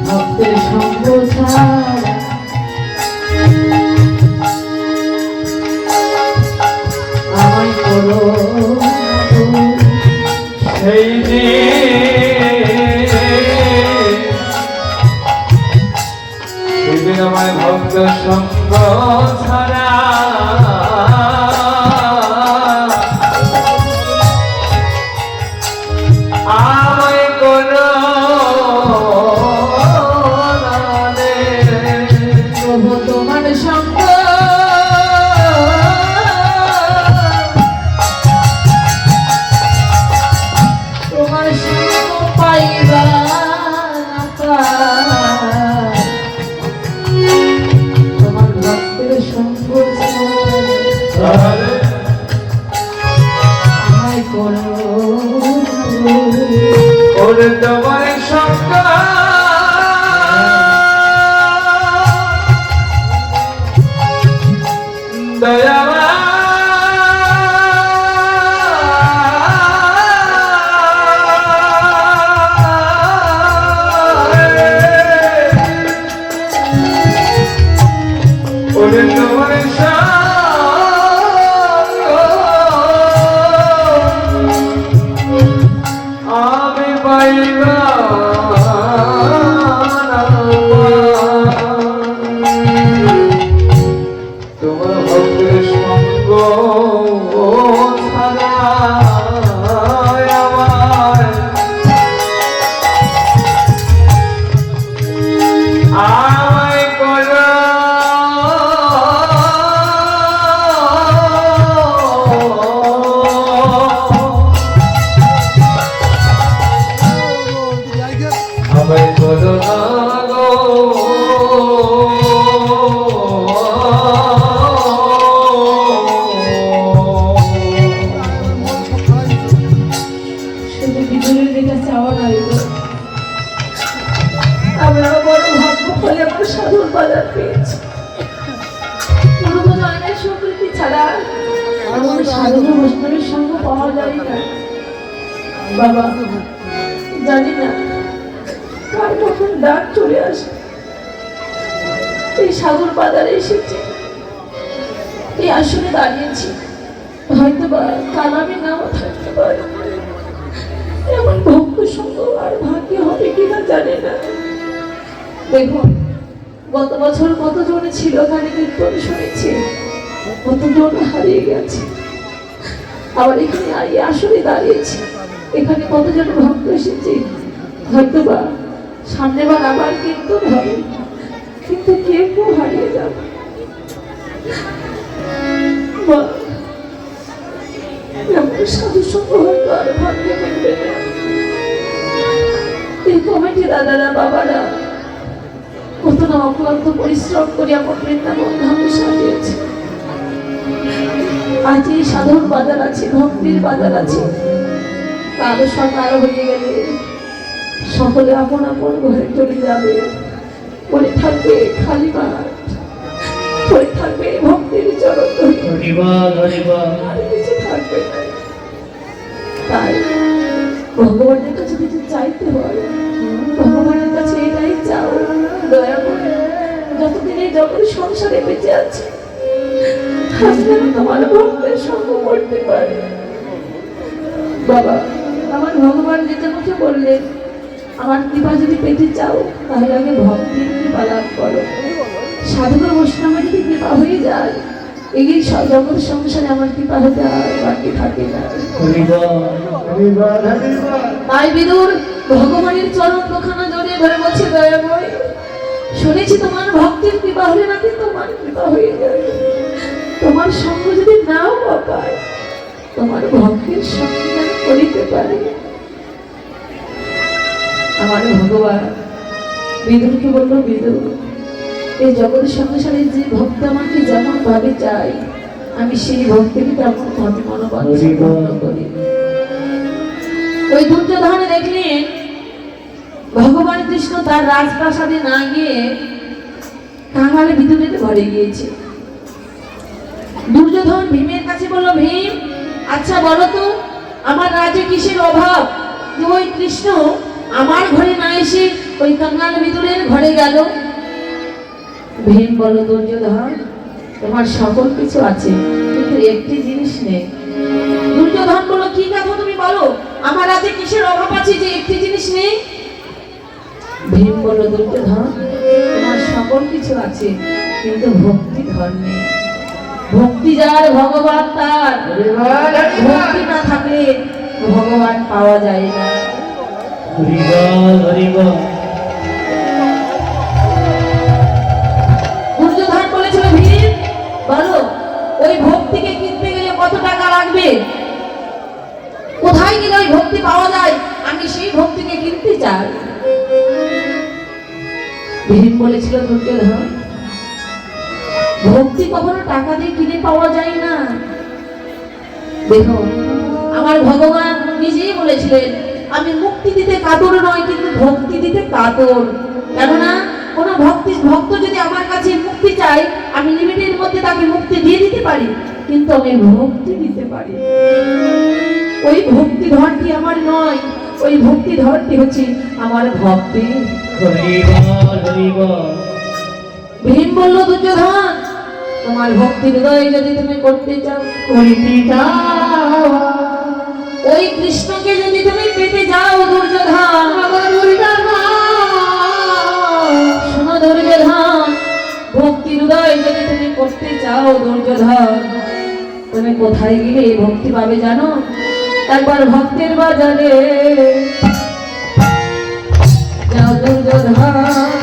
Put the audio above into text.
ভক্তের সঙ্গ আমায় করো সেই দিন আমায় ভক্ত সঙ্গ ছাড়া আমায় কোনো প্রভু তোমার সঙ্গ তোমার সঙ্গ পাইবা তোমার ভক্তের সঙ্গ আমায় করো ওরে তোমার সঙ্গ দয়াময় ওরে তোমার সঙ্গ আমি পাইবা তোমার ভক্তের সঙ্গ ছাড়া আমায় করো আমায় করো না গো শুধু বিদুরের দিকে চাওয়া নাই গো। আমরা বড় ভাগ্য ফলে আমার সাধুর বাজার পেয়েছি। পূর্ব জন্মের স্বীকৃতি ছাড়া আমার সাধু বৈষ্ণবের সঙ্গ পাওয়া যায় না বাবা। জানি না কার কখন ডাক চলে আসে। এই সাধুর বাজারে এসেছি, এই আসনে দাঁড়িয়েছি, হয়তো বা কাল আমি নাও থাকতে পারি। এমন ভক্ত সঙ্গ আর ভাগ্য হবে কিনা জানি না। দেখুন গত বছর কতজন ছিল গানে কীর্তন শুনেছি, কতজন হারিয়ে গেছে। আবার এখানে আসলে দাঁড়িয়েছি, এখানে কতজন ভক্ত এসেছে। হয়তো বা সামনেবার আবার কীর্তন হবে, কিন্তু কেউ কেউ হারিয়ে যাবে। সাধু সঙ্গ হয়তো আর ভাগ্যে মিলবে না। এই কমিটি দাদারা বাবারা কত না অক্লান্ত পরিশ্রম করে আমার বৃন্দাবন ধামে সাজিয়েছে। আজ এই সাধুর বাজার আছে, ভক্তির বাজার আছে। কালো সকাল হয়ে গেলে সকলে আপন আপন ঘরে চলে যাবে। পরে থাকবে খালি মাঠ, পরে থাকবে ভক্তির চরণ ধরে, আর কিছু থাকবে না। তাই ভগবানের কাছে কিছু চাইতে হয়, ভগবানের কাছে এটাই চাও, দয়া করে যতদিন এই জগৎ সংসারে বেঁচে আছে তোমার ভক্তের সঙ্গ করতে পারে। বাবা আমার ভগবান নিজে মুখে বললেন, আমার কৃপা যদি পেতে চাও তাহলে আগে ভক্তির কৃপা লাভ করো। সাধুর বৈষ্ণবের যদি কৃপা হয়ে যায়, এই জগৎ সংসারে আমার কৃপা হতে আর বাকি থাকে না। তাই বিদুর ভগবানের চরণ দুখানা জড়িয়ে ধরে বলছে, দয়াময় শুনেছি তোমার ভক্তির কৃপা হলে নাকি তোমার কৃপা হয়ে যায়। তোমার সঙ্গ যদি নাও পায়, তোমার ভক্তির সঙ্গে করিতে পারে। আমার ভগবান বিদুরকে বললো, বিদুর এই জগৎ সংসারে যে ভক্ত আমাকে যেমন ভাবে চাই, আমি সেই ভক্তিকে তেমন ভাবে মনোবাঞ্ছা করি। ওই দুর্যোধন দেখলেন ভগবান কৃষ্ণ তার রাজপ্রাসাদে না গিয়ে কাঙাল ভিতরে ঘরে গিয়েছে। দুর্যোধন ভীমের কাছে বলল, ভীম আচ্ছা বলো তো আমার রাজ্যে কিসের অভাব যে ওই কৃষ্ণ আমার ঘরে না এসে ওই কাঙাল ভিতরের ঘরে গেল? ভীম বলল, দুর্যোধন তোমার সকল কিছু আছে কিন্তু একটি জিনিস নেই। দুর্যোধন বলল, কি কথা তুমি বলো, আমার রাজ্যে কিসের অভাব আছে যে একটি জিনিস নেই? ভীম বলল, দুর্যোধন তোমার সকল কিছু আছে কিন্তু ভক্তি ধর নেই। ভক্তি যার ভগবান তার, ভক্তি না থাকলে ভগবান পাওয়া যায় না। দুর্যোধন বলেছিল, ভীম বলো ওই ভক্তিকে কিনতে গেলে কত টাকা লাগবে, কোথায় গেলে ওই ভক্তি পাওয়া যায়, আমি সেই ভক্তিকে কিনতে চাই। ভীম বলেছিল, দুর্যোধন ভক্তি কখনো টাকা দিয়ে কিনে পাওয়া যায় না। দেখো আমার ভগবান নিজেই বলেছিলেন, আমি মুক্তি দিতে কাতর নয় কিন্তু ভক্তি দিতে কাতর। কেননা কোন ভক্ত যদি আমার কাছে মুক্তি চায় আমি লিমিটের মধ্যে তাকে মুক্তি দিয়ে দিতে পারি, কিন্তু আমি ভক্তি দিতে পারি। ওই ভক্তি ধরটি আমার নয়, ওই ভক্তি ধরটি হচ্ছে আমার ভক্তি। ভীম বলল, দুর্যোধন তোমার ভক্তি হৃদয় যদি তুমি করতে চাও, ওই কৃষ্ণকে যদি তুমি পেতে যাও দুর্যোধন, শোনো দুর্যোধন, ভক্তি হৃদয় যদি তুমি করতে চাও দুর্যোধন, তুমি কোথায় গেলে ভক্তি পাবে জানো? একবার ভক্তের বাজারে যাও দুর্যোধন।